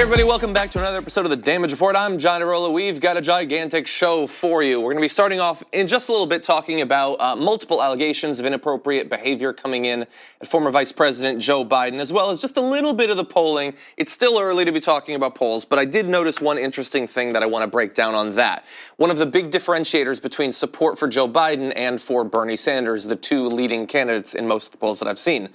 Everybody, welcome back to another episode of the Damage Report. I'm John Arola. We've got a gigantic show for you. We're going to be starting off in just a little bit talking about multiple allegations of inappropriate behavior coming in at former Vice President Joe Biden, as well as just a little bit of the polling. It's still early to be talking about polls, but I did notice one interesting thing that I want to break down on that. One of the big differentiators between support for Joe Biden and for Bernie Sanders, the two leading candidates in most of the polls that I've seen.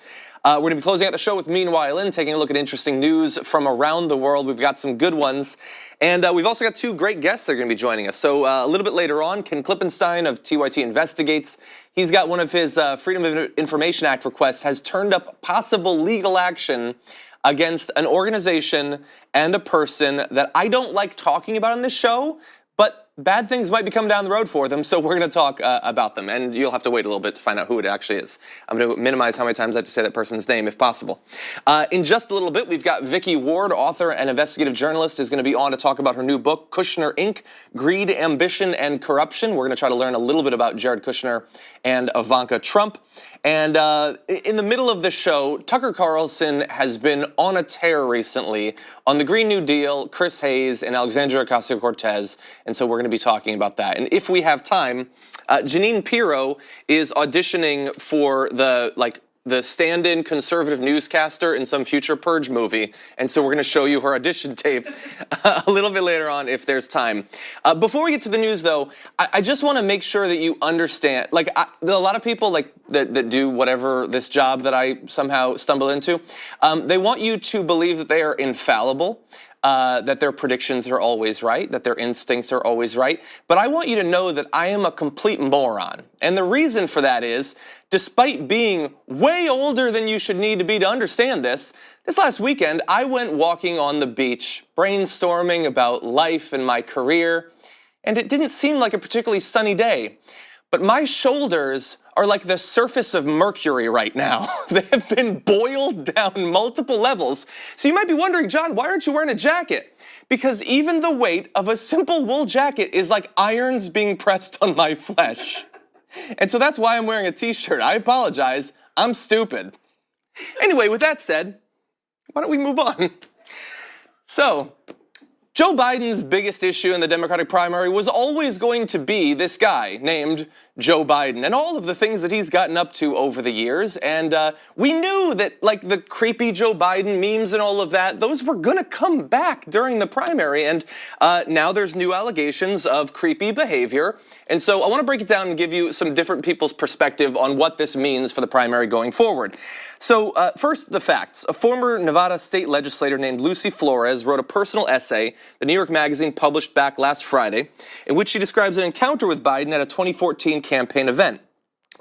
We're going to be closing out the show with Meanwhile In, taking a look at interesting news from around the world. We've got some good ones. And we've also got two great guests that are going to be joining us. So a little bit later on, Ken Klippenstein of TYT Investigates. He's got one of his Freedom of Information Act requests has turned up possible legal action against an organization and a person that I don't like talking about on this show, but bad things might be coming down the road for them, so we're going to talk about them, and you'll have to wait a little bit to find out who it actually is. I'm going to minimize how many times I have to say that person's name, if possible. In just a little bit, we've got Vicky Ward, author and investigative journalist, is going to be on to talk about her new book, Kushner Inc, Greed, Ambition, and Corruption. We're going to try to learn a little bit about Jared Kushner and Ivanka Trump. And in the middle of the show, Tucker Carlson has been on a tear recently on the Green New Deal, Chris Hayes, and Alexandria Ocasio-Cortez, and so we're going to be talking about that. And if we have time, Jeanine Pirro is auditioning for the stand-in conservative newscaster in some future Purge movie, and so we're going to show you her audition tape a little bit later on if there's time. Before we get to the news, though, I just want to make sure that you understand, there are a lot of people that do whatever this job that I somehow stumble into, they want you to believe that they are infallible, that their predictions are always right, that their instincts are always right. But I want you to know that I am a complete moron. And the reason for that is, despite being way older than you should need to be to understand this last weekend, I went walking on the beach, brainstorming about life and my career, and it didn't seem like a particularly sunny day. But my shoulders are like the surface of Mercury right now. They have been boiled down multiple levels. So you might be wondering, John, why aren't you wearing a jacket? Because even the weight of a simple wool jacket is like irons being pressed on my flesh. And so that's why I'm wearing a t-shirt. I apologize. I'm stupid. Anyway, with that said, why don't we move on? So, Joe Biden's biggest issue in the Democratic primary was always going to be this guy named Joe Biden and all of the things that he's gotten up to over the years. And we knew that, the creepy Joe Biden memes and all of that, those were going to come back during the primary. And now there's new allegations of creepy behavior. And so I want to break it down and give you some different people's perspective on what this means for the primary going forward. So first, the facts. A former Nevada state legislator named Lucy Flores wrote a personal essay the New York Magazine published back last Friday, in which she describes an encounter with Biden at a 2014 campaign event.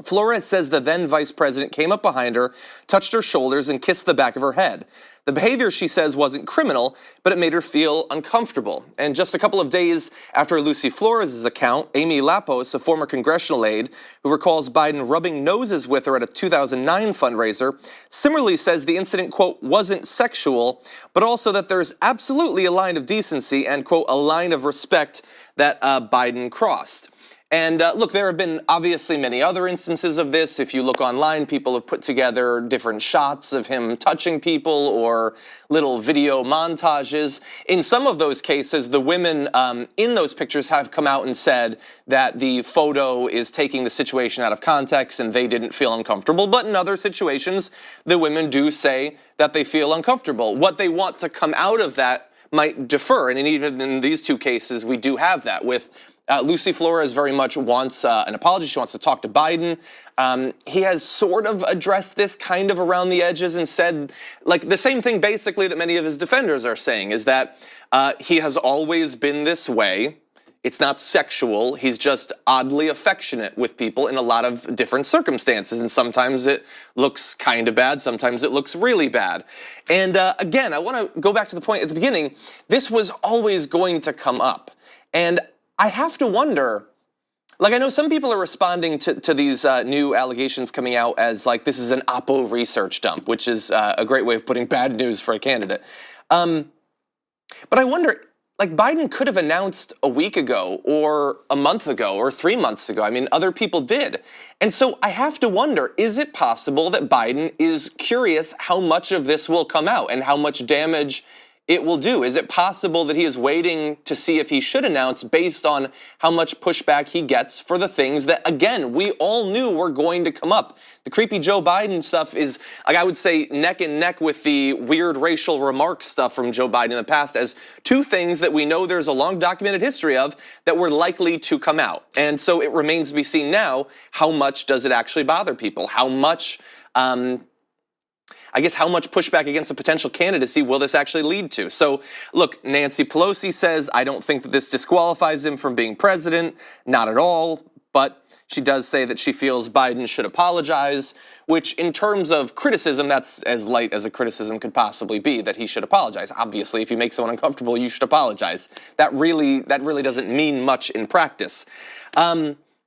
Flores says the then vice president came up behind her, touched her shoulders, and kissed the back of her head. The behavior, she says, wasn't criminal, but it made her feel uncomfortable. And just a couple of days after Lucy Flores' account, Amy Lapos, a former congressional aide who recalls Biden rubbing noses with her at a 2009 fundraiser, similarly says the incident, quote, wasn't sexual, but also that there's absolutely a line of decency and, quote, a line of respect that Biden crossed. And look, there have been obviously many other instances of this. If you look online, people have put together different shots of him touching people or little video montages. In some of those cases, the women in those pictures have come out and said that the photo is taking the situation out of context and they didn't feel uncomfortable. But in other situations, the women do say that they feel uncomfortable. What they want to come out of that might differ. And even in these two cases, we do have that with Lucy Flores very much wants an apology. She wants to talk to Biden. He has sort of addressed this kind of around the edges and said, the same thing basically that many of his defenders are saying, is that he has always been this way. It's not sexual. He's just oddly affectionate with people in a lot of different circumstances. And sometimes it looks kind of bad. Sometimes it looks really bad. And again, I want to go back to the point at the beginning. This was always going to come up. And I have to wonder, I know some people are responding to these new allegations coming out as this is an Oppo research dump, which is a great way of putting bad news for a candidate. But I wonder, Biden could have announced a week ago or a month ago or 3 months ago. I mean, other people did. And so I have to wonder, is it possible that Biden is curious how much of this will come out and how much damage it will do. Is it possible that he is waiting to see if he should announce based on how much pushback he gets for the things that, again, we all knew were going to come up? The creepy Joe Biden stuff is, like, I would say, neck and neck with the weird racial remarks stuff from Joe Biden in the past as two things that we know there's a long documented history of that were likely to come out. And so it remains to be seen now, how much does it actually bother people? How much, how much pushback against a potential candidacy will this actually lead to? So, look, Nancy Pelosi says, I don't think that this disqualifies him from being president. Not at all. But she does say that she feels Biden should apologize, which in terms of criticism, that's as light as a criticism could possibly be, that he should apologize. Obviously, if you make someone uncomfortable, you should apologize. That really doesn't mean much in practice.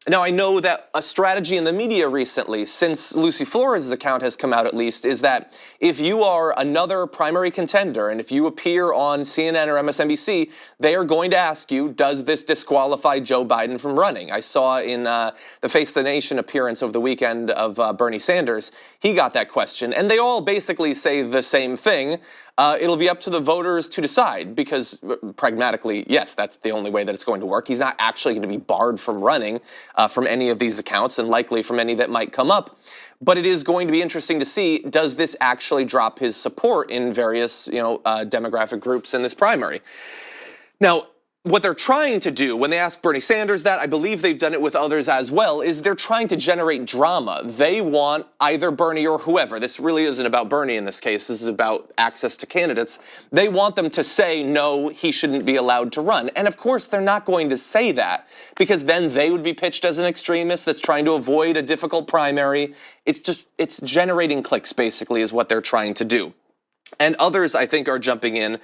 Now, I know that a strategy in the media recently, since Lucy Flores' account has come out at least, is that if you are another primary contender and if you appear on CNN or MSNBC, they are going to ask you, does this disqualify Joe Biden from running? I saw in the Face the Nation appearance over the weekend of Bernie Sanders, he got that question, and they all basically say the same thing. It'll be up to the voters to decide because pragmatically, yes, that's the only way that it's going to work. He's not actually going to be barred from running from any of these accounts and likely from any that might come up. But it is going to be interesting to see, does this actually drop his support in various, demographic groups in this primary? Now, what they're trying to do when they ask Bernie Sanders that, I believe they've done it with others as well, is they're trying to generate drama. They want either Bernie or whoever. This really isn't about Bernie in this case. This is about access to candidates. They want them to say, no, he shouldn't be allowed to run. And of course, they're not going to say that because then they would be pitched as an extremist that's trying to avoid a difficult primary. It's generating clicks, basically, is what they're trying to do. And others, I think, are jumping in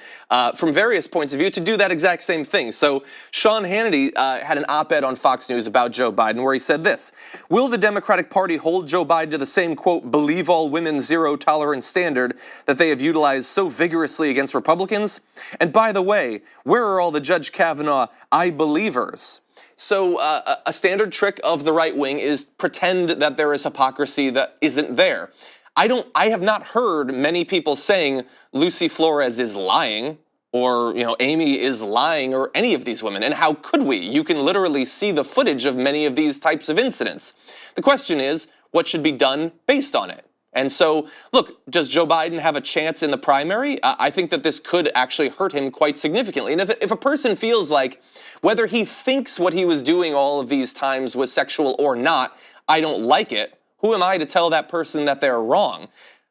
from various points of view to do that exact same thing. So Sean Hannity had an op-ed on Fox News about Joe Biden where he said this: will the Democratic Party hold Joe Biden to the same, quote, believe all women zero tolerance standard that they have utilized so vigorously against Republicans? And by the way, where are all the Judge Kavanaugh I believers? So a standard trick of the right wing is pretend that there is hypocrisy that isn't there. I have not heard many people saying Lucy Flores is lying or, Amy is lying or any of these women. And how could we? You can literally see the footage of many of these types of incidents. The question is, what should be done based on it? And so, look, does Joe Biden have a chance in the primary? I think that this could actually hurt him quite significantly. And if a person feels like whether he thinks what he was doing all of these times was sexual or not, I don't like it, who am I to tell that person that they're wrong?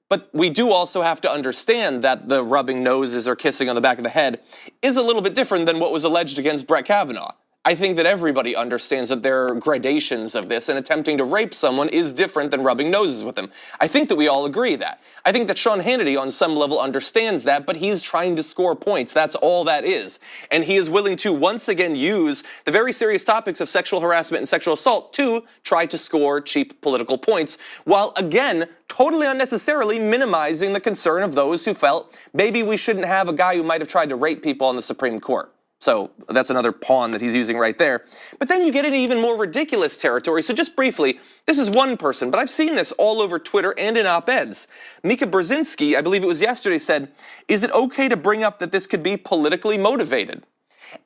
But we do also have to understand that the rubbing noses or kissing on the back of the head is a little bit different than what was alleged against Brett Kavanaugh. I think that everybody understands that there are gradations of this, and attempting to rape someone is different than rubbing noses with them. I think that we all agree that. I think that Sean Hannity on some level understands that, but he's trying to score points. That's all that is. And he is willing to once again use the very serious topics of sexual harassment and sexual assault to try to score cheap political points, while again, totally unnecessarily minimizing the concern of those who felt maybe we shouldn't have a guy who might have tried to rape people on the Supreme Court. So that's another pawn that he's using right there. But then you get into even more ridiculous territory. So just briefly, this is one person, but I've seen this all over Twitter and in op-eds. Mika Brzezinski, I believe it was yesterday, said, is it okay to bring up that this could be politically motivated?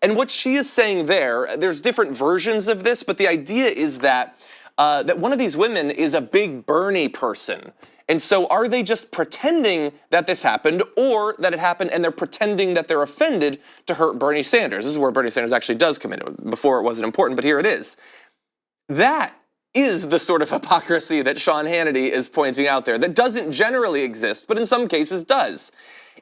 And what she is saying there's different versions of this, but the idea is that one of these women is a big Bernie person. And so are they just pretending that this happened, or that it happened and they're pretending that they're offended to hurt Bernie Sanders? This is where Bernie Sanders actually does come in. Before it wasn't important, but here it is. That is the sort of hypocrisy that Sean Hannity is pointing out there that doesn't generally exist, but in some cases does.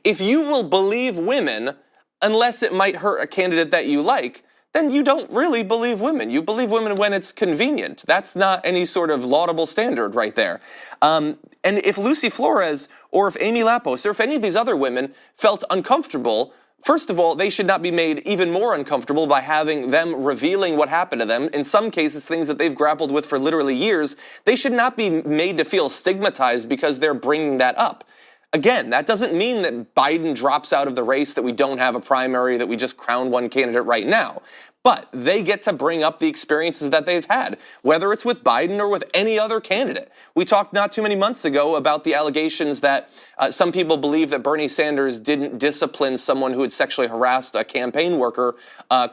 If you will believe women, unless it might hurt a candidate that you like, then you don't really believe women. You believe women when it's convenient. That's not any sort of laudable standard right there. And if Lucy Flores or if Amy Lapos or if any of these other women felt uncomfortable, first of all, they should not be made even more uncomfortable by having them revealing what happened to them. In some cases, things that they've grappled with for literally years. They should not be made to feel stigmatized because they're bringing that up. Again, that doesn't mean that Biden drops out of the race, that we don't have a primary, that we just crown one candidate right now. But they get to bring up the experiences that they've had, whether it's with Biden or with any other candidate. We talked not too many months ago about the allegations that some people believe that Bernie Sanders didn't discipline someone who had sexually harassed a campaign worker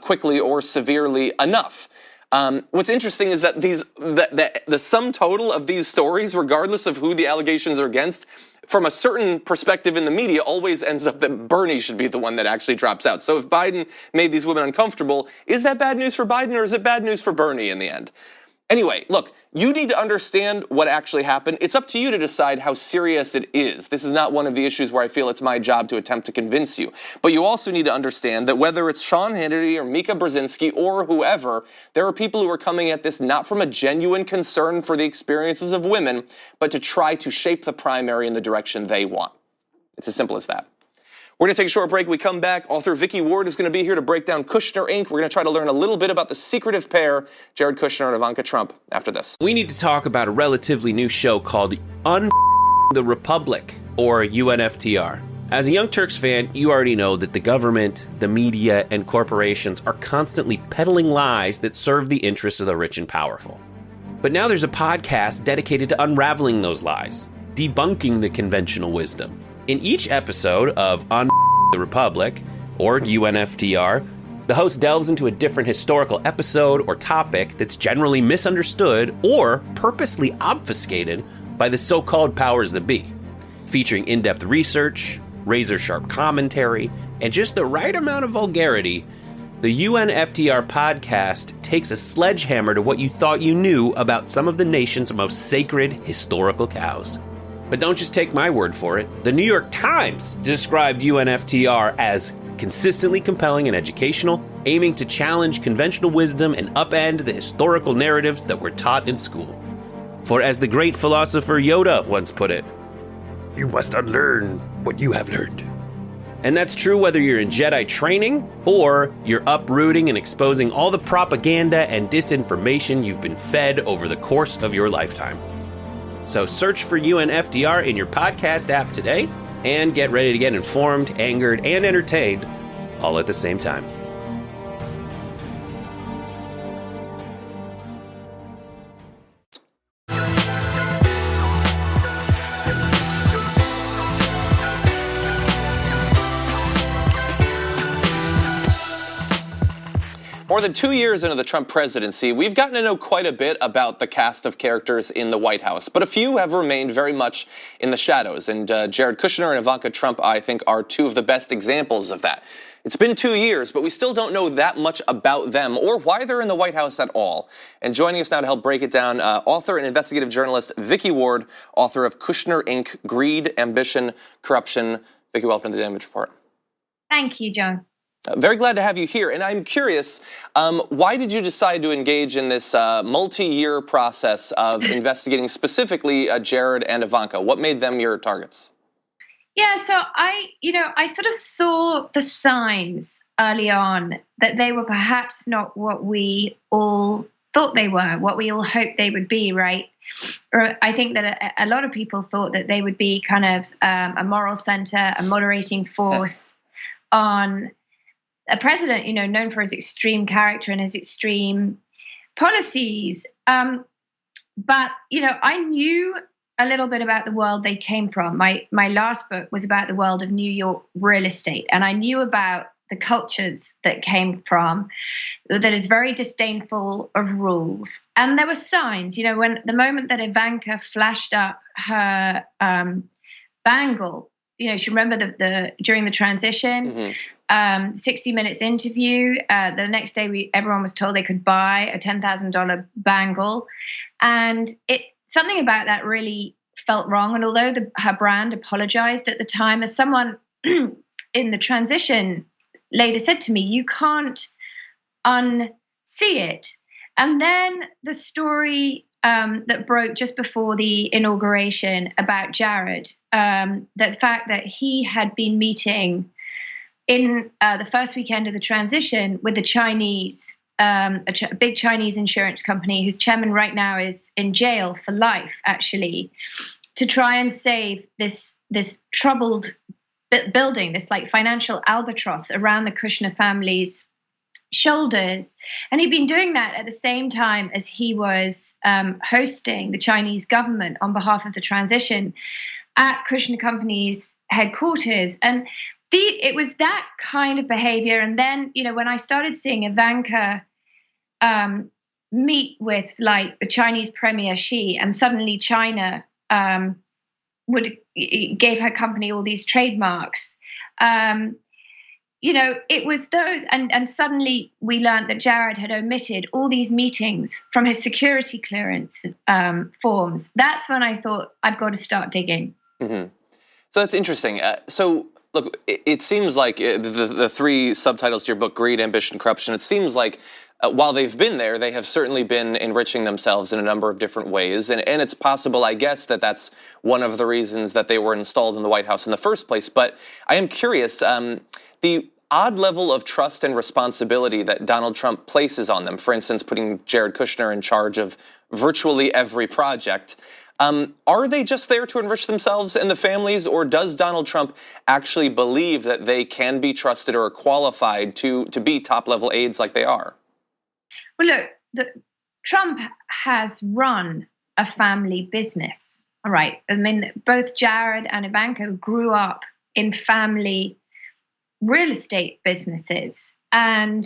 quickly or severely enough. What's interesting is that the sum total of these stories, regardless of who the allegations are against, from a certain perspective in the media, always ends up that Bernie should be the one that actually drops out. So if Biden made these women uncomfortable, is that bad news for Biden or is it bad news for Bernie in the end? Anyway, look, you need to understand what actually happened. It's up to you to decide how serious it is. This is not one of the issues where I feel it's my job to attempt to convince you. But you also need to understand that whether it's Sean Hannity or Mika Brzezinski or whoever, there are people who are coming at this not from a genuine concern for the experiences of women, but to try to shape the primary in the direction they want. It's as simple as that. We're going to take a short break. We come back. Author Vicky Ward is going to be here to break down Kushner Inc. We're going to try to learn a little bit about the secretive pair, Jared Kushner and Ivanka Trump, after this. We need to talk about a relatively new show called the Republic, or UNFTR. As a Young Turks fan, you already know that the government, the media, and corporations are constantly peddling lies that serve the interests of the rich and powerful. But now there's a podcast dedicated to unraveling those lies, debunking the conventional wisdom. In each episode of On the Republic, or UNFTR, the host delves into a different historical episode or topic that's generally misunderstood or purposely obfuscated by the so-called powers that be. Featuring in-depth research, razor-sharp commentary, and just the right amount of vulgarity, the UNFTR podcast takes a sledgehammer to what you thought you knew about some of the nation's most sacred historical cows. But don't just take my word for it. The New York Times described UNFTR as consistently compelling and educational, aiming to challenge conventional wisdom and upend the historical narratives that were taught in school. For as the great philosopher Yoda once put it, you must unlearn what you have learned. And that's true whether you're in Jedi training or you're uprooting and exposing all the propaganda and disinformation you've been fed over the course of your lifetime. So search for UNFTR in your podcast app today and get ready to get informed, angered, and entertained all at the same time. More than 2 years into the Trump presidency, we've gotten to know quite a bit about the cast of characters in the White House, but a few have remained very much in the shadows, and Jared Kushner and Ivanka Trump, I think, are two of the best examples of that. It's been 2 years, but we still don't know that much about them or why they're in the White House at all. And joining us now to help break it down, author and investigative journalist Vicky Ward, author of Kushner Inc, Greed, Ambition, Corruption. Vicky, welcome to the Damage Report. Thank you, John. Very glad to have you here. And I'm curious, why did you decide to engage in this multi-year process of investigating specifically Jared and Ivanka? What made them your targets? Yeah, so I sort of saw the signs early on that they were perhaps not what we all thought they were, what we all hoped they would be, right? Or I think that a lot of people thought that they would be kind of a moral center, a moderating force on a president, known for his extreme character and his extreme policies. But, I knew a little bit about the world they came from. My last book was about the world of New York real estate, and I knew about the cultures that came from that is very disdainful of rules. And there were signs, when the moment that Ivanka flashed up her bangle, she remember during the transition, 60 Minutes interview. The next day, everyone was told they could buy a $10,000 bangle, and something about that really felt wrong. And although her brand apologized at the time, as someone in the transition later said to me, you can't unsee it. And then the story that broke just before the inauguration about Jared, the fact that he had been meeting in the first weekend of the transition with the Chinese, a big Chinese insurance company whose chairman right now is in jail for life, actually, to try and save this troubled building, this like financial albatross around the Kushner family's shoulders. And he'd been doing that at the same time as he was hosting the Chinese government on behalf of the transition at Kushner Company's headquarters. And it was that kind of behavior. And then, when I started seeing Ivanka meet with like the Chinese Premier Xi, and suddenly China gave her company all these trademarks. It was those, and suddenly we learned that Jared had omitted all these meetings from his security clearance forms. That's when I thought, I've got to start digging. Mm-hmm. So that's interesting. So look, it seems like the three subtitles to your book, Greed, Ambition, Corruption, it seems like while they've been there, they have certainly been enriching themselves in a number of different ways. And it's possible, I guess, that that's one of the reasons that they were installed in the White House in the first place. But I am curious, the odd level of trust and responsibility that Donald Trump places on them, for instance, putting Jared Kushner in charge of virtually every project, are they just there to enrich themselves and the families, or does Donald Trump actually believe that they can be trusted or qualified to be top-level aides like they are? Well, look, Trump has run a family business, all right? I mean, both Jared and Ivanka grew up in family real estate businesses. And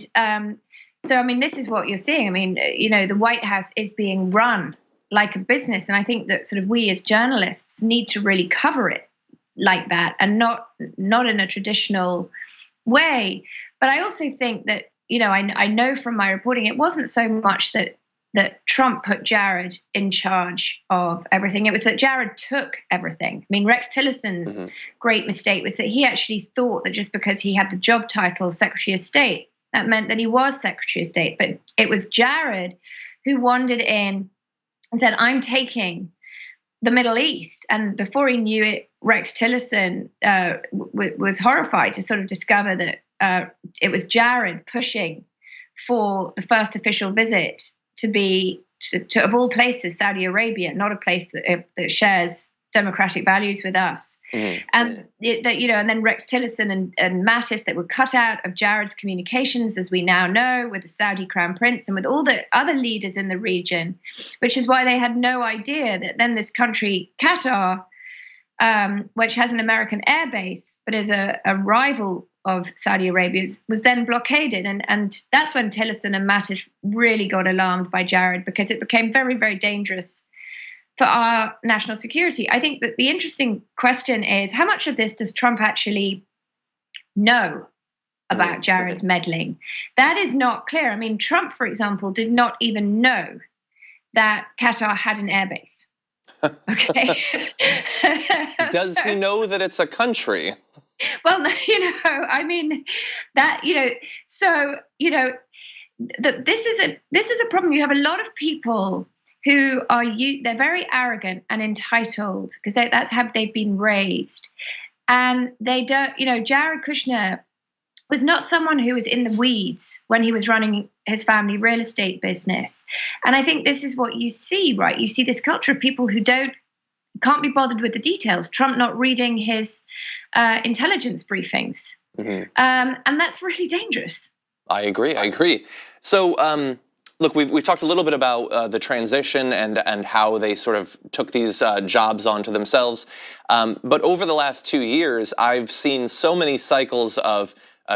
so, I mean, this is what you're seeing. I mean, the White House is being run like a business. And I think that sort of we as journalists need to really cover it like that, and not in a traditional way. But I also think that, I know from my reporting, it wasn't so much that Trump put Jared in charge of everything. It was that Jared took everything. I mean, Rex Tillerson's great mistake was that he actually thought that just because he had the job title Secretary of State, that meant that he was Secretary of State. But it was Jared who wandered in and said, I'm taking the Middle East. And before he knew it, Rex Tillerson was horrified to sort of discover that it was Jared pushing for the first official visit to be, to of all places, Saudi Arabia, not a place that shares democratic values with us. Mm-hmm. And and then Rex Tillerson and Mattis that were cut out of Jared's communications, as we now know, with the Saudi Crown Prince and with all the other leaders in the region, which is why they had no idea that then this country, Qatar, which has an American air base, but is a rival of Saudi Arabia, was then blockaded. And that's when Tillerson and Mattis really got alarmed by Jared, because it became very, very dangerous for our national security. I think that the interesting question is, how much of this does Trump actually know about Jared's meddling? That is not clear. I mean, Trump, for example, did not even know that Qatar had an airbase. Okay. Does he know that it's a country? Well, I mean, that, so, this is a problem. You have a lot of people who they're very arrogant and entitled because that's how they've been raised. And they don't, Jared Kushner was not someone who was in the weeds when he was running his family real estate business. And I think this is what you see, right? You see this culture of people who can't be bothered with the details. Trump not reading his intelligence briefings. Mm-hmm. And that's really dangerous. I agree. So, look, we've talked a little bit about the transition and how they sort of took these jobs onto themselves. But over the last 2 years, I've seen so many cycles of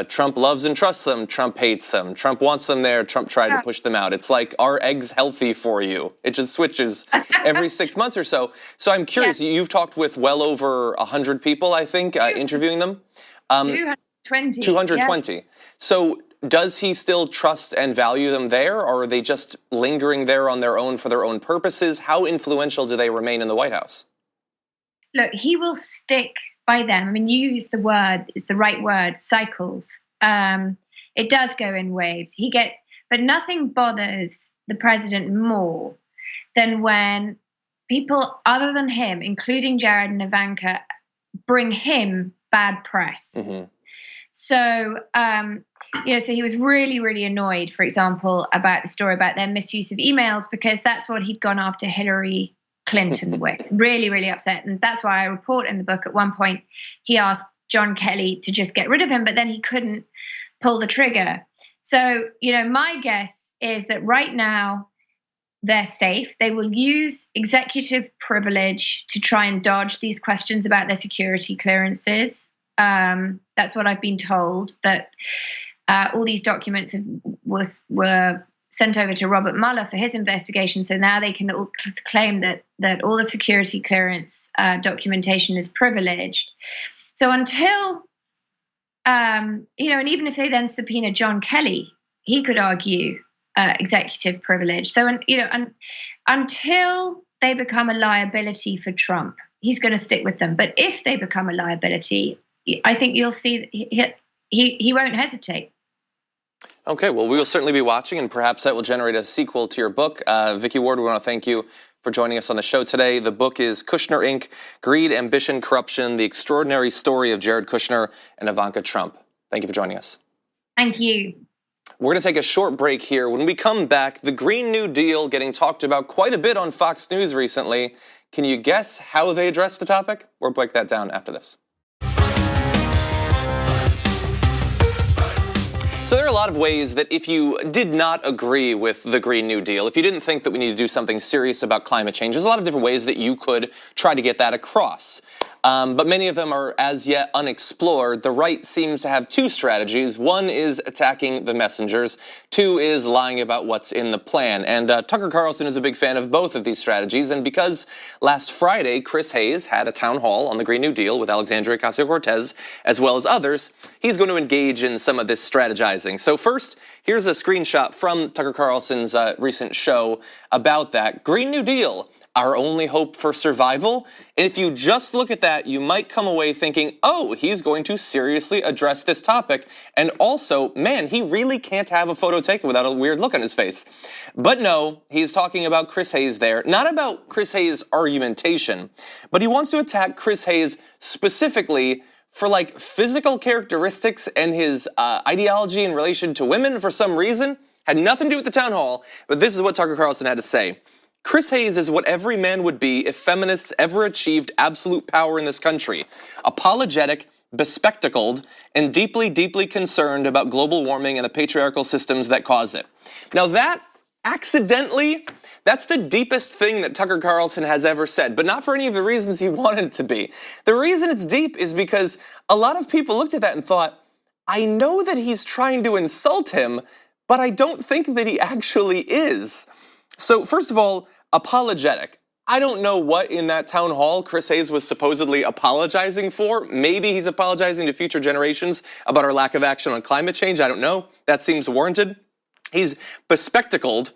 Trump loves and trusts them, Trump hates them, Trump wants them there, Trump tried to push them out. It's like, are eggs healthy for you? It just switches every 6 months or so. So I'm curious, you've talked with well over 100 people, I think, interviewing them. 220. 220. Yeah. So does he still trust and value them there, or are they just lingering there on their own for their own purposes? How influential do they remain in the White House? Look, he will stick by them. I mean, you use the word, it's the right word, cycles. It does go in waves. But nothing bothers the president more than when people other than him, including Jared and Ivanka, bring him bad press. Mm-hmm. So, so he was really, really annoyed, for example, about the story about their misuse of emails, because that's what he'd gone after Hillary Clinton with. Really, really upset. And that's why I report in the book at one point, he asked John Kelly to just get rid of him, but then he couldn't pull the trigger. So, my guess is that right now they're safe. They will use executive privilege to try and dodge these questions about their security clearances. That's what I've been told, that all these documents were sent over to Robert Mueller for his investigation. So now they can claim that all the security clearance documentation is privileged. So until, and even if they then subpoena John Kelly, he could argue executive privilege. So, until they become a liability for Trump, he's going to stick with them. But if they become a liability, I think you'll see he won't hesitate. Okay, well, we will certainly be watching, and perhaps that will generate a sequel to your book. Vicky Ward, we want to thank you for joining us on the show today. The book is Kushner Inc., Greed, Ambition, Corruption, The Extraordinary Story of Jared Kushner and Ivanka Trump. Thank you for joining us. Thank you. We're going to take a short break here. When we come back, the Green New Deal getting talked about quite a bit on Fox News recently. Can you guess how they address the topic? We'll break that down after this. So there are a lot of ways that if you did not agree with the Green New Deal, if you didn't think that we need to do something serious about climate change, there's a lot of different ways that you could try to get that across. But many of them are as yet unexplored. The right seems to have two strategies. One is attacking the messengers. Two is lying about what's in the plan. And Tucker Carlson is a big fan of both of these strategies. And because last Friday, Chris Hayes had a town hall on the Green New Deal with Alexandria Ocasio-Cortez, as well as others, he's going to engage in some of this strategizing. So first, here's a screenshot from Tucker Carlson's recent show about that. Green New Deal, our only hope for survival. And if you just look at that, you might come away thinking, oh, he's going to seriously address this topic. And also, man, he really can't have a photo taken without a weird look on his face. But no, he's talking about Chris Hayes there, not about Chris Hayes' argumentation, but he wants to attack Chris Hayes specifically for like physical characteristics and his ideology in relation to women for some reason. Had nothing to do with the town hall, but this is what Tucker Carlson had to say. Chris Hayes is what every man would be if feminists ever achieved absolute power in this country. Apologetic, bespectacled, and deeply, deeply concerned about global warming and the patriarchal systems that cause it. Now that, accidentally, that's the deepest thing that Tucker Carlson has ever said, but not for any of the reasons he wanted it to be. The reason it's deep is because a lot of people looked at that and thought, I know that he's trying to insult him, but I don't think that he actually is. So first of all, apologetic. I don't know what in that town hall Chris Hayes was supposedly apologizing for. Maybe he's apologizing to future generations about our lack of action on climate change. I don't know. That seems warranted. He's bespectacled.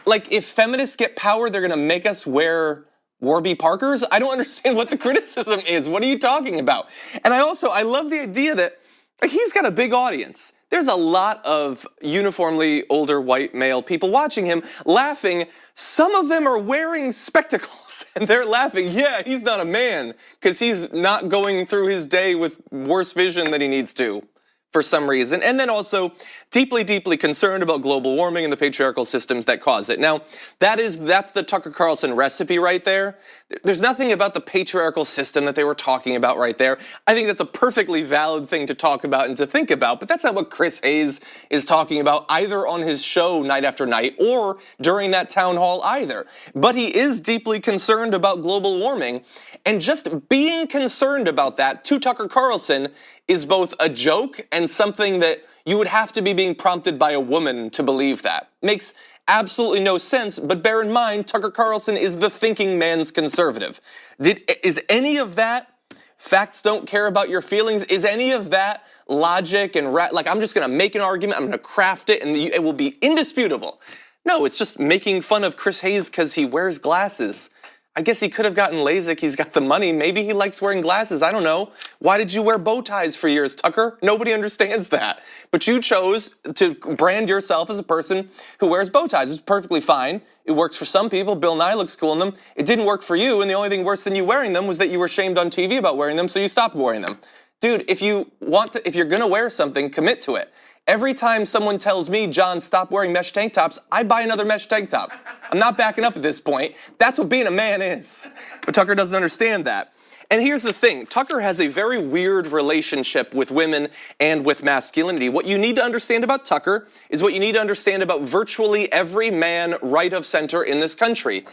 Like if feminists get power, they're going to make us wear Warby Parkers? I don't understand what the criticism is. What are you talking about? And I love the idea that he's got a big audience. There's a lot of uniformly older white male people watching him laughing. Some of them are wearing spectacles and they're laughing. Yeah, he's not a man because he's not going through his day with worse vision than he needs to for some reason. And then also deeply, deeply concerned about global warming and the patriarchal systems that cause it. Now, that's the Tucker Carlson recipe right there. There's nothing about the patriarchal system that they were talking about right there. I think that's a perfectly valid thing to talk about and to think about, but that's not what Chris Hayes is talking about either on his show night after night or during that town hall either. But he is deeply concerned about global warming, and just being concerned about that to Tucker Carlson is both a joke and something that you would have to be being prompted by a woman to believe that. Makes absolutely no sense, but bear in mind, Tucker Carlson is the thinking man's conservative. Is any of that facts don't care about your feelings? Is any of that logic and like I'm just gonna make an argument, I'm gonna craft it, and it will be indisputable? No, it's just making fun of Chris Hayes because he wears glasses. I guess he could have gotten LASIK. He's got the money. Maybe he likes wearing glasses. I don't know. Why did you wear bow ties for years, Tucker? Nobody understands that. But you chose to brand yourself as a person who wears bow ties. It's perfectly fine. It works for some people. Bill Nye looks cool in them. It didn't work for you, and the only thing worse than you wearing them was that you were shamed on TV about wearing them, so you stopped wearing them. Dude, if you're gonna wear something, commit to it. Every time someone tells me, John, stop wearing mesh tank tops, I buy another mesh tank top. I'm not backing up at this point. That's what being a man is. But Tucker doesn't understand that. And here's the thing, Tucker has a very weird relationship with women and with masculinity. What you need to understand about Tucker is what you need to understand about virtually every man right of center in this country.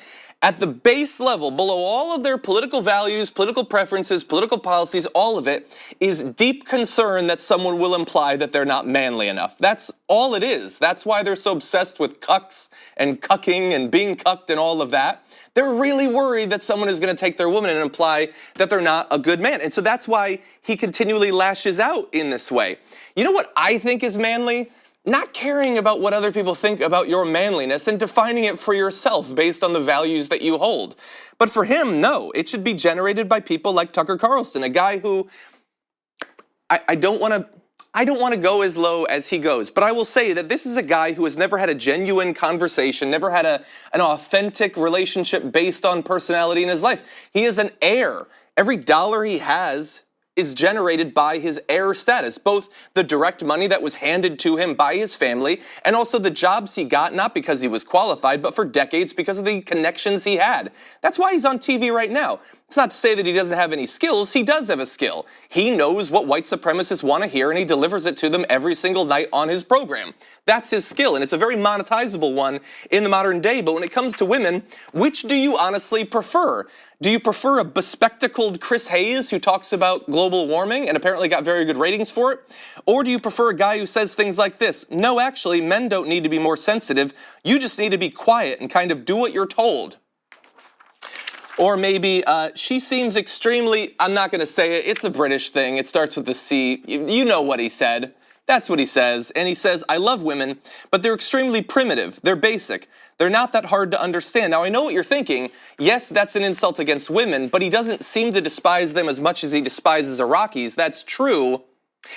At the base level, below all of their political values, political preferences, political policies, all of it is deep concern that someone will imply that they're not manly enough. That's all it is. That's why they're so obsessed with cucks and cucking and being cucked and all of that. They're really worried that someone is going to take their woman and imply that they're not a good man. And so that's why he continually lashes out in this way. You know what I think is manly? Not caring about what other people think about your manliness and defining it for yourself based on the values that you hold. But for him, no, it should be generated by people like Tucker Carlson, a guy who I don't want to go as low as he goes, but I will say that this is a guy who has never had a genuine conversation, never had an authentic relationship based on personality in his life. He is an heir. Every dollar he has is generated by his heir status, both the direct money that was handed to him by his family and also the jobs he got, not because he was qualified, but for decades because of the connections he had. That's why he's on TV right now. It's not to say that he doesn't have any skills. He does have a skill. He knows what white supremacists want to hear and he delivers it to them every single night on his program. That's his skill, and it's a very monetizable one in the modern day. But when it comes to women, which do you honestly prefer? Do you prefer a bespectacled Chris Hayes who talks about global warming and apparently got very good ratings for it? Or do you prefer a guy who says things like this? No, actually, men don't need to be more sensitive. You just need to be quiet and kind of do what you're told. Or maybe she seems extremely, I'm not going to say it, it's a British thing. It starts with a C. You know what he said. That's what he says. And he says, I love women, but they're extremely primitive. They're basic. They're not that hard to understand. Now, I know what you're thinking. Yes, that's an insult against women, but he doesn't seem to despise them as much as he despises Iraqis. That's true.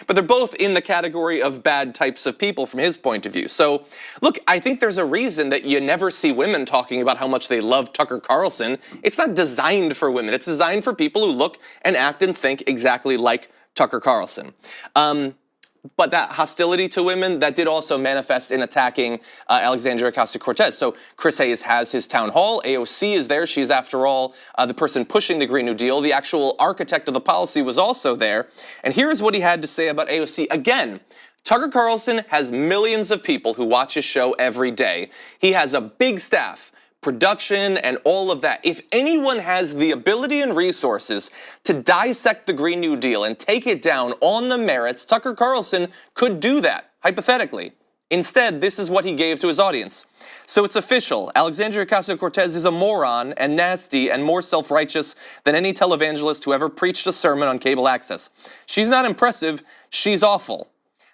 But they're both in the category of bad types of people from his point of view. So, look, I think there's a reason that you never see women talking about how much they love Tucker Carlson. It's not designed for women. It's designed for people who look and act and think exactly like Tucker Carlson. But that hostility to women, that did also manifest in attacking Alexandria Ocasio-Cortez. So Chris Hayes has his town hall. AOC is there. She's, after all, the person pushing the Green New Deal. The actual architect of the policy was also there. And here's what he had to say about AOC. Again, Tucker Carlson has millions of people who watch his show every day. He has a big staff, production, and all of that. If anyone has the ability and resources to dissect the Green New Deal and take it down on the merits, Tucker Carlson could do that, hypothetically. Instead, this is what he gave to his audience. So it's official. Alexandria Ocasio-Cortez is a moron and nasty and more self-righteous than any televangelist who ever preached a sermon on cable access. She's not impressive, she's awful.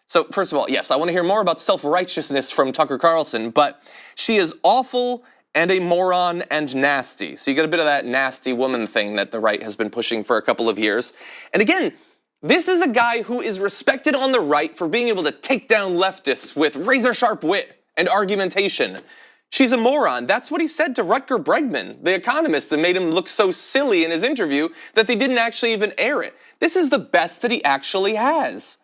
So first of all, yes, I want to hear more about self-righteousness from Tucker Carlson, but she is awful and a moron and nasty. So you get a bit of that nasty woman thing that the right has been pushing for a couple of years. And again, this is a guy who is respected on the right for being able to take down leftists with razor-sharp wit and argumentation. She's a moron. That's what he said to Rutger Bregman, the economist, that made him look so silly in his interview that they didn't actually even air it. This is the best that he actually has.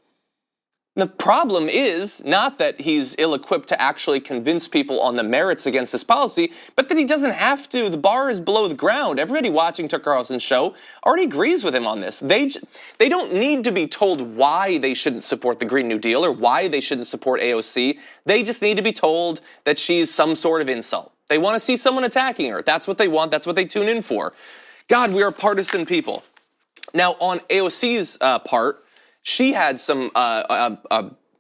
The problem is not that he's ill-equipped to actually convince people on the merits against this policy, but that he doesn't have to. The bar is below the ground. Everybody watching Tucker Carlson's show already agrees with him on this. They don't need to be told why they shouldn't support the Green New Deal or why they shouldn't support AOC. They just need to be told that she's some sort of insult. They want to see someone attacking her. That's what they want. That's what they tune in for. God, we are partisan people. Now, on AOC's part, she had some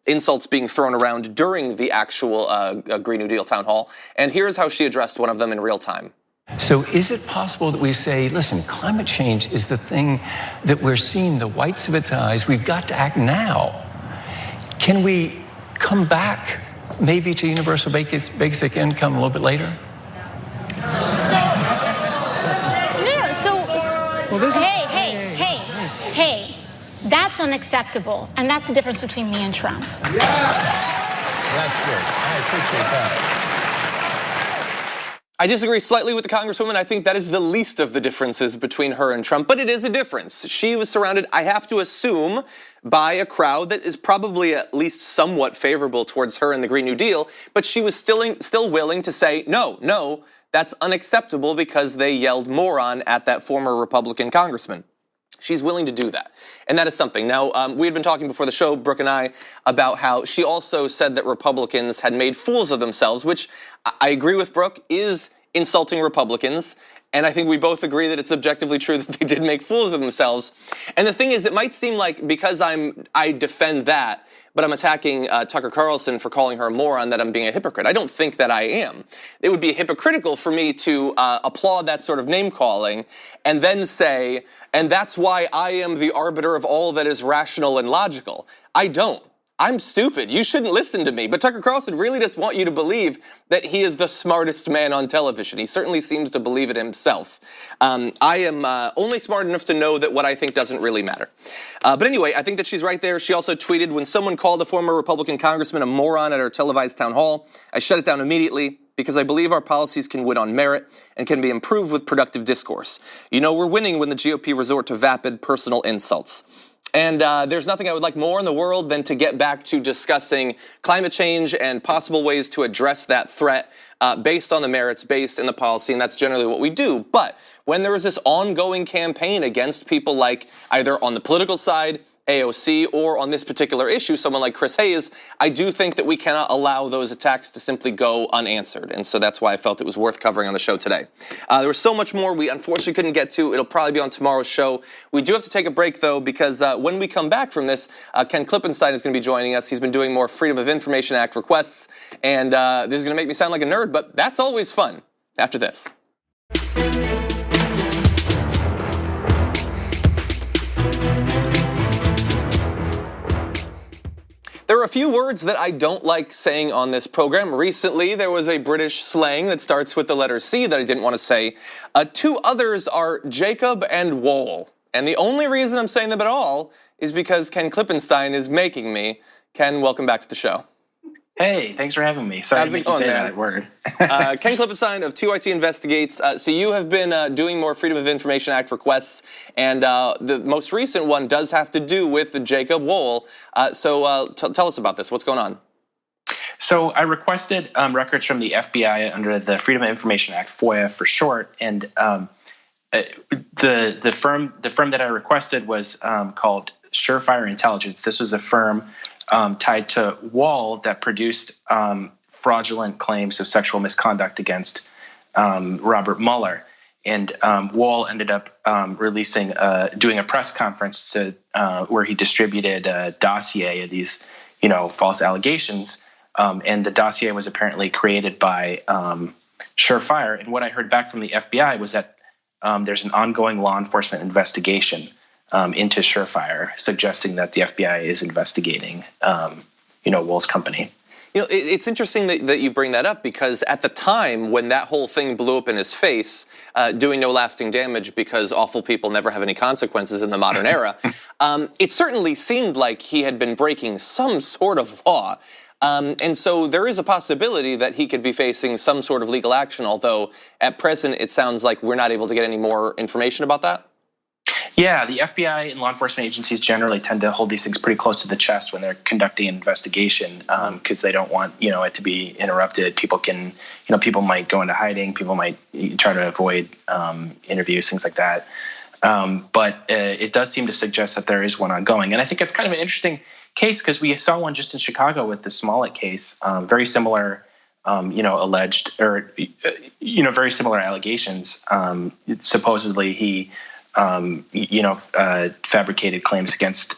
insults being thrown around during the actual Green New Deal town hall, and here's how she addressed one of them in real time. So is it possible that we say, listen, climate change is the thing that we're seeing the whites of its eyes, we've got to act now. Can we come back maybe to universal basic income a little bit later? Hey. That's unacceptable, and that's the difference between me and Trump. Yeah. That's good. I appreciate that. I disagree slightly with the Congresswoman. I think that is the least of the differences between her and Trump, but it is a difference. She was surrounded, I have to assume, by a crowd that is probably at least somewhat favorable towards her and the Green New Deal, but she was still willing to say, no, that's unacceptable because they yelled moron at that former Republican congressman. She's willing to do that. And that is something. Now, we had been talking before the show, Brooke and I, about how she also said that Republicans had made fools of themselves, which I agree with Brooke is insulting Republicans. And I think we both agree that it's objectively true that they did make fools of themselves. And the thing is, it might seem like because I defend that, but I'm attacking Tucker Carlson for calling her a moron, that I'm being a hypocrite. I don't think that I am. It would be hypocritical for me to applaud that sort of name calling and then say, and that's why I am the arbiter of all that is rational and logical. I don't. I'm stupid. You shouldn't listen to me. But Tucker Carlson really does want you to believe that he is the smartest man on television. He certainly seems to believe it himself. I am only smart enough to know that what I think doesn't really matter. But anyway, I think that she's right there. She also tweeted, when someone called a former Republican congressman a moron at our televised town hall, I shut it down immediately because I believe our policies can win on merit and can be improved with productive discourse. You know, we're winning when the GOP resort to vapid personal insults. And there's nothing I would like more in the world than to get back to discussing climate change and possible ways to address that threat based on the merits, based in the policy, and that's generally what we do. But when there is this ongoing campaign against people like either on the political side, AOC, or on this particular issue, someone like Chris Hayes, I do think that we cannot allow those attacks to simply go unanswered. And so that's why I felt it was worth covering on the show today. There was so much more we unfortunately couldn't get to. It'll probably be on tomorrow's show. We do have to take a break, though, because when we come back from this, Ken Klippenstein is going to be joining us. He's been doing more Freedom of Information Act requests, and this is going to make me sound like a nerd, but that's always fun after this. There are a few words that I don't like saying on this program. Recently, there was a British slang that starts with the letter C that I didn't want to say. Two others are Jacob and Wohl. And the only reason I'm saying them at all is because Ken Klippenstein is making me. Ken, welcome back to the show. Hey, thanks for having me. Sorry to make you say that word. Ken Klippenstein of TYT Investigates. So you have been doing more Freedom of Information Act requests, and the most recent one does have to do with the Jacob Wohl. So tell us about this. What's going on? So I requested records from the FBI under the Freedom of Information Act, FOIA for short, and the firm that I requested was called Surefire Intelligence. This was a firm tied to Wohl that produced fraudulent claims of sexual misconduct against Robert Mueller. And Wohl ended up doing a press conference where he distributed a dossier of these, false allegations. And the dossier was apparently created by Surefire. And what I heard back from the FBI was that there's an ongoing law enforcement investigation into Surefire, suggesting that the FBI is investigating, Wohl's company. It's interesting that you bring that up, because at the time when that whole thing blew up in his face, doing no lasting damage because awful people never have any consequences in the modern era, it certainly seemed like he had been breaking some sort of law. And so there is a possibility that he could be facing some sort of legal action, although at present it sounds like we're not able to get any more information about that. Yeah, the FBI and law enforcement agencies generally tend to hold these things pretty close to the chest when they're conducting an investigation, because they don't want, it to be interrupted. People can, people might go into hiding. People might try to avoid interviews, things like that. But it does seem to suggest that there is one ongoing. And I think it's kind of an interesting case because we saw one just in Chicago with the Smollett case, very similar, alleged or, very similar allegations. Supposedly he fabricated claims against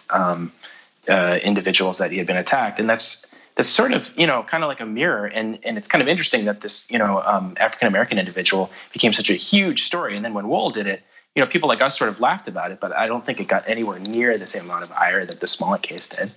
individuals that he had been attacked, and that's sort of kind of like a mirror, and it's kind of interesting that this African American individual became such a huge story, and then when Wohl did it, people like us sort of laughed about it, but I don't think it got anywhere near the same amount of ire that the Smollett case did.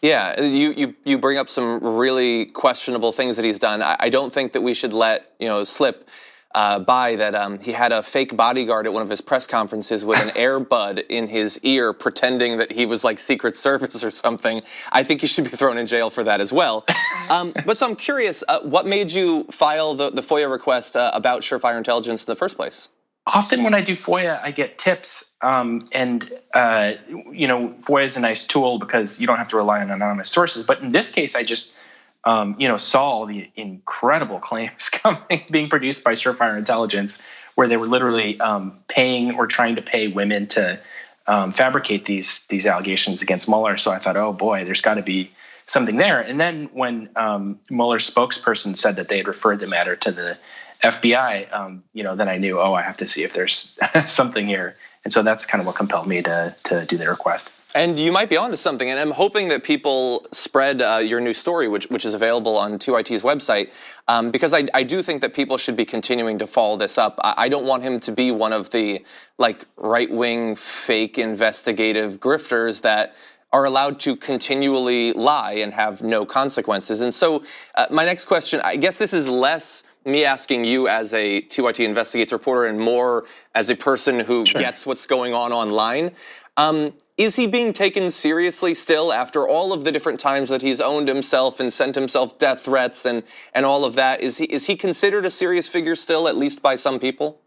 Yeah, you bring up some really questionable things that he's done. I don't think that we should let slip by that he had a fake bodyguard at one of his press conferences with an Airbud in his ear pretending that he was like Secret Service or something. I think he should be thrown in jail for that as well. But so I'm curious, what made you file the FOIA request about Surefire Intelligence in the first place? Often when I do FOIA, I get tips, and FOIA is a nice tool because you don't have to rely on anonymous sources. But in this case, I just saw all the incredible claims being produced by Surefire Intelligence, where they were literally paying or trying to pay women to fabricate these allegations against Mueller. So I thought, oh boy, there's got to be something there. And then when Mueller's spokesperson said that they had referred the matter to the FBI, then I knew, I have to see if there's something here. And so that's kind of what compelled me to do the request. And you might be onto something, and I'm hoping that people spread your new story, which is available on 2IT's website, because I do think that people should be continuing to follow this up. I don't want him to be one of the right-wing fake investigative grifters that are allowed to continually lie and have no consequences. And so my next question, I guess this is less me asking you as a 2IT Investigates reporter and more as a person who gets what's going on online. Is he being taken seriously still after all of the different times that he's owned himself and sent himself death threats and all of that? Is he considered a serious figure still, at least by some people?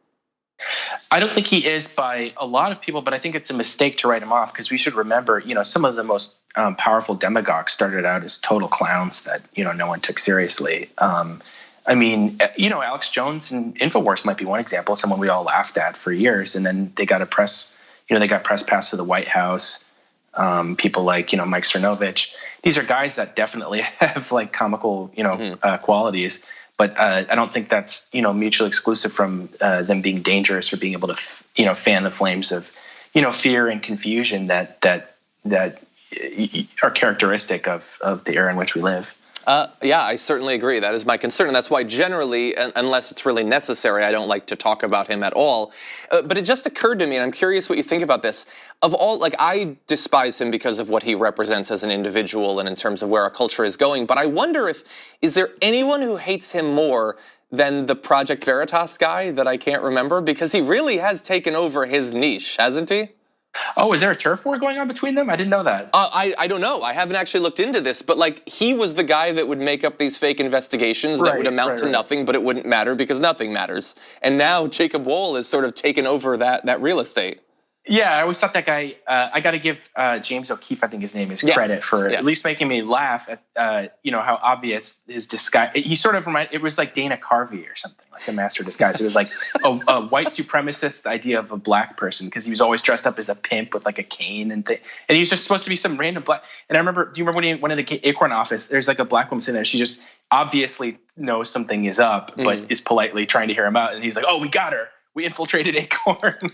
I don't think he is by a lot of people, but I think it's a mistake to write him off, because we should remember, some of the most powerful demagogues started out as total clowns that, no one took seriously. Alex Jones and InfoWars might be one example, someone we all laughed at for years, and then they got press pass to the White House. People like, Mike Cernovich. These are guys that definitely have comical, qualities. But I don't think that's, mutually exclusive from them being dangerous or being able to, fan the flames of, fear and confusion that are characteristic of the era in which we live. Yeah, I certainly agree. That is my concern. And that's why generally, unless it's really necessary, I don't like to talk about him at all. But it just occurred to me, and I'm curious what you think about this. Of all, I despise him because of what he represents as an individual and in terms of where our culture is going. But I wonder is there anyone who hates him more than the Project Veritas guy that I can't remember? Because he really has taken over his niche, hasn't he? Oh, is there a turf war going on between them? I didn't know that. I don't know. I haven't actually looked into this, but he was the guy that would make up these fake investigations that would amount to nothing, but it wouldn't matter because nothing matters. And now Jacob Wohl has sort of taken over that real estate. Yeah, I always thought that guy, I got to give James O'Keefe, I think his name is, credit for at least making me laugh at, how obvious his disguise, he sort of it was like Dana Carvey or something, like the master disguise. It was like a white supremacist idea of a black person, because he was always dressed up as a pimp with a cane and he was just supposed to be some random black. And I remember, do you remember when he went in the Acorn office, there's a black woman sitting there, she just obviously knows something is up, but is politely trying to hear him out. And he's like, oh, we got her. We infiltrated Acorn.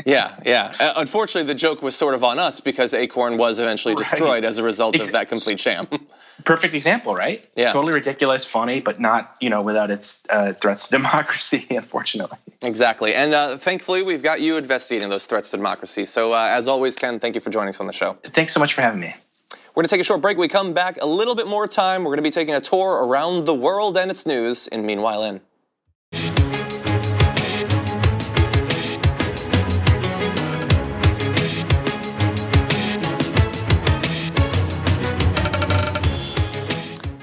Yeah. Unfortunately, the joke was sort of on us because Acorn was eventually destroyed as a result of that complete sham. Perfect example, right? Yeah. Totally ridiculous, funny, but not, without its threats to democracy, unfortunately. Exactly. And thankfully, we've got you investigating those threats to democracy. So as always, Ken, thank you for joining us on the show. Thanks so much for having me. We're going to take a short break. We come back a little bit more time. We're going to be taking a tour around the world and its news in Meanwhile In.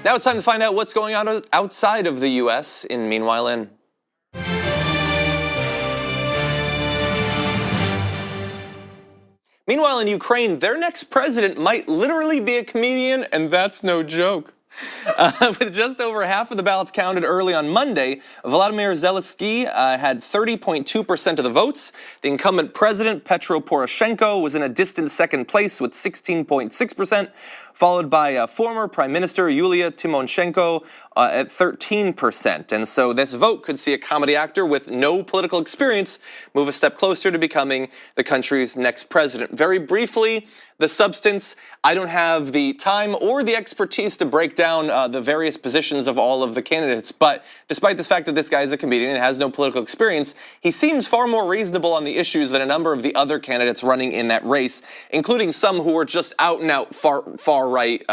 Now it's time to find out what's going on outside of the U.S. in Meanwhile In. Meanwhile, in Ukraine, their next president might literally be a comedian, and that's no joke. With just over half of the ballots counted early on Monday, Volodymyr Zelensky had 30.2% of the votes. The incumbent president, Petro Poroshenko, was in a distant second place with 16.6%, followed by former Prime Minister Yulia Tymoshenko at 13%. And so this vote could see a comedy actor with no political experience move a step closer to becoming the country's next president. Very briefly, the substance, I don't have the time or the expertise to break down the various positions of all of the candidates, but despite the fact that this guy is a comedian and has no political experience, he seems far more reasonable on the issues than a number of the other candidates running in that race, including some who were just out and out far right,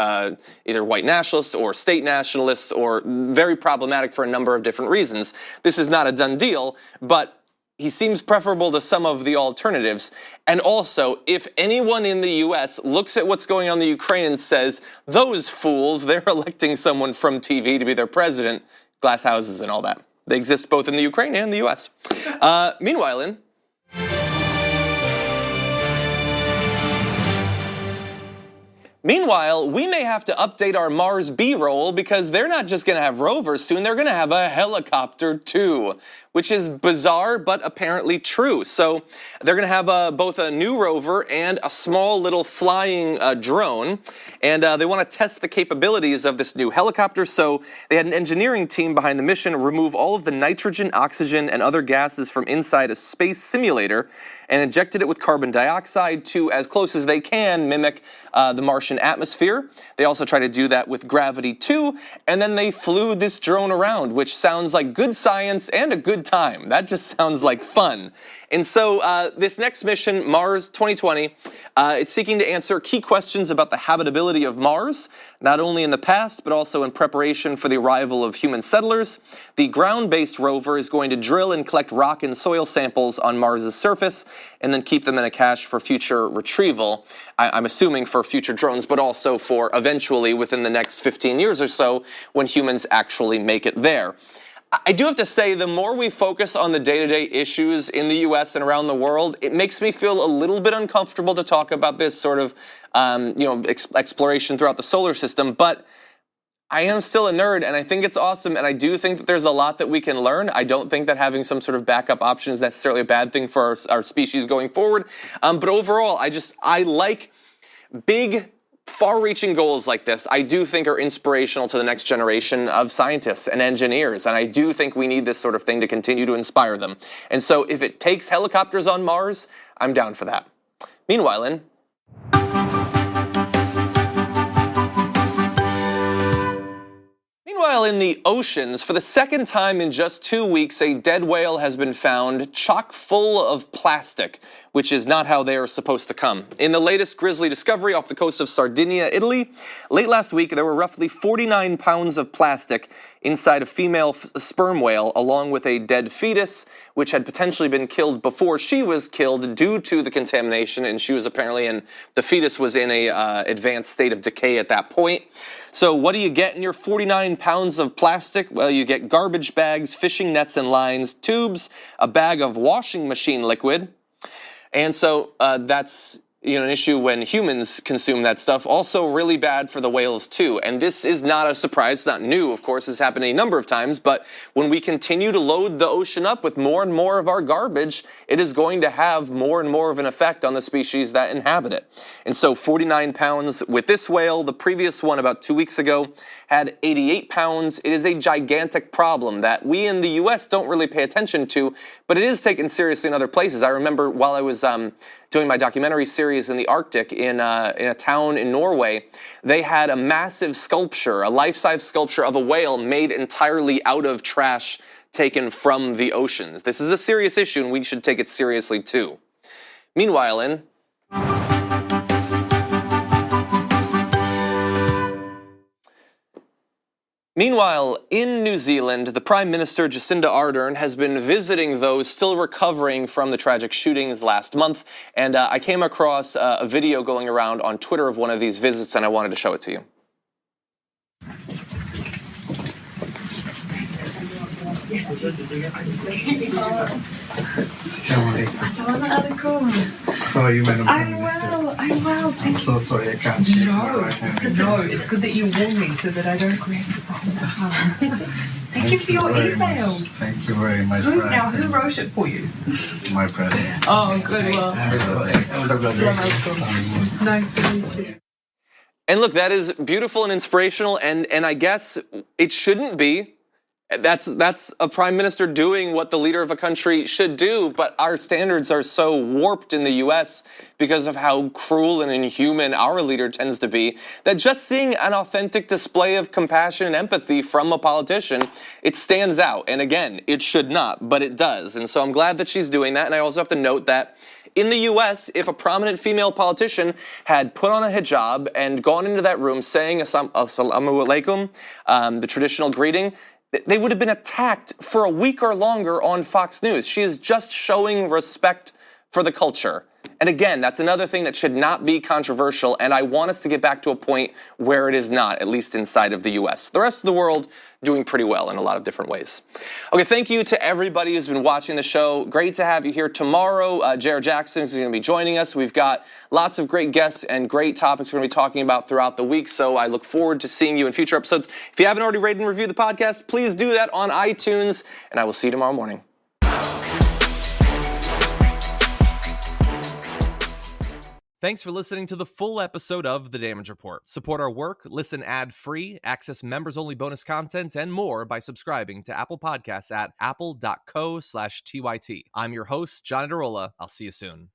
either white nationalists or state nationalists, or very problematic for a number of different reasons. This is not a done deal, but he seems preferable to some of the alternatives. And also, if anyone in the U.S. looks at what's going on in the Ukraine and says, those fools, they're electing someone from TV to be their president, glass houses and all that. They exist both in the Ukraine and the U.S. Meanwhile, we may have to update our Mars B-roll because they're not just going to have rovers soon, they're going to have a helicopter too. which is bizarre but apparently true. So they're going to have both a new rover and a small little flying drone, and they want to test the capabilities of this new helicopter. So they had an engineering team behind the mission remove all of the nitrogen, oxygen, and other gases from inside a space simulator and injected it with carbon dioxide to, as close as they can, mimic the Martian atmosphere. They also try to do that with gravity too, and then they flew this drone around, which sounds like good science and a good time. That just sounds like fun. And so this next mission, Mars 2020, it's seeking to answer key questions about the habitability of Mars, not only in the past, but also in preparation for the arrival of human settlers. The ground-based rover is going to drill and collect rock and soil samples on Mars's surface, and then keep them in a cache for future retrieval. I'm assuming for future drones, but also for eventually within the next 15 years or so, when humans actually make it there. I do have to say, the more we focus on the day-to-day issues in the US and around the world, it makes me feel a little bit uncomfortable to talk about this sort of, exploration throughout the solar system. But I am still a nerd, and I think it's awesome, and I do think that there's a lot that we can learn. I don't think that having some sort of backup option is necessarily a bad thing for our species going forward. But overall, I like big, far-reaching goals like this. I do think are inspirational to the next generation of scientists and engineers, and I do think we need this sort of thing to continue to inspire them. And so if it takes helicopters on Mars, I'm down for that. Meanwhile, in the oceans, for the second time in just 2 weeks, a dead whale has been found chock full of plastic, which is not how they are supposed to come. In the latest grisly discovery off the coast of Sardinia, Italy, late last week, there were roughly 49 pounds of plastic inside a female sperm whale, along with a dead fetus, which had potentially been killed before she was killed due to the contamination, and she was apparently the fetus was in a advanced state of decay at that point. So what do you get in your 49 pounds of plastic? Well, you get garbage bags, fishing nets and lines, tubes, a bag of washing machine liquid. And so that's an issue when humans consume that stuff. Also really bad for the whales too. And this is not a surprise, it's not new, of course, it's happened a number of times, but when we continue to load the ocean up with more and more of our garbage, it is going to have more and more of an effect on the species that inhabit it. And so 49 pounds with this whale. The previous one about 2 weeks ago had 88 pounds. It is a gigantic problem that we in the US don't really pay attention to, but it is taken seriously in other places. I remember while I was doing my documentary series in the Arctic in a town in Norway, they had a massive sculpture, a life-size sculpture of a whale made entirely out of trash taken from the oceans. This is a serious issue, and we should take it seriously too. Meanwhile, in New Zealand, the Prime Minister Jacinda Ardern has been visiting those still recovering from the tragic shootings last month, and I came across a video going around on Twitter of one of these visits, and I wanted to show it to you. How are you, Madam Prime Minister? I'm well, thank you. I'm so sorry I can't share No, it's good that you warn me so that I don't create the problem. Thank you for your email. Thank you very much. Who wrote it for you? My president. Oh, good. Well, nice to meet you. And look, that is beautiful and inspirational, and I guess it shouldn't be. That's a prime minister doing what the leader of a country should do, but our standards are so warped in the US because of how cruel and inhuman our leader tends to be, that just seeing an authentic display of compassion and empathy from a politician, it stands out. And again, it should not, but it does. And so I'm glad that she's doing that. And I also have to note that in the US, if a prominent female politician had put on a hijab and gone into that room saying Assalamu alaikum, the traditional greeting, they would have been attacked for a week or longer on Fox News. She is just showing respect for the culture. And again, that's another thing that should not be controversial, and I want us to get back to a point where it is not, at least inside of the US. The rest of the world doing pretty well in a lot of different ways. Okay, thank you to everybody who's been watching the show. Great to have you here tomorrow. Jared Jackson is going to be joining us. We've got lots of great guests and great topics we're going to be talking about throughout the week, so I look forward to seeing you in future episodes. If you haven't already rated and reviewed the podcast, please do that on iTunes, and I will see you tomorrow morning. Thanks for listening to the full episode of The Damage Report. Support our work, listen ad-free, access members-only bonus content, and more by subscribing to Apple Podcasts at apple.co/TYT. I'm your host, John Derola. I'll see you soon.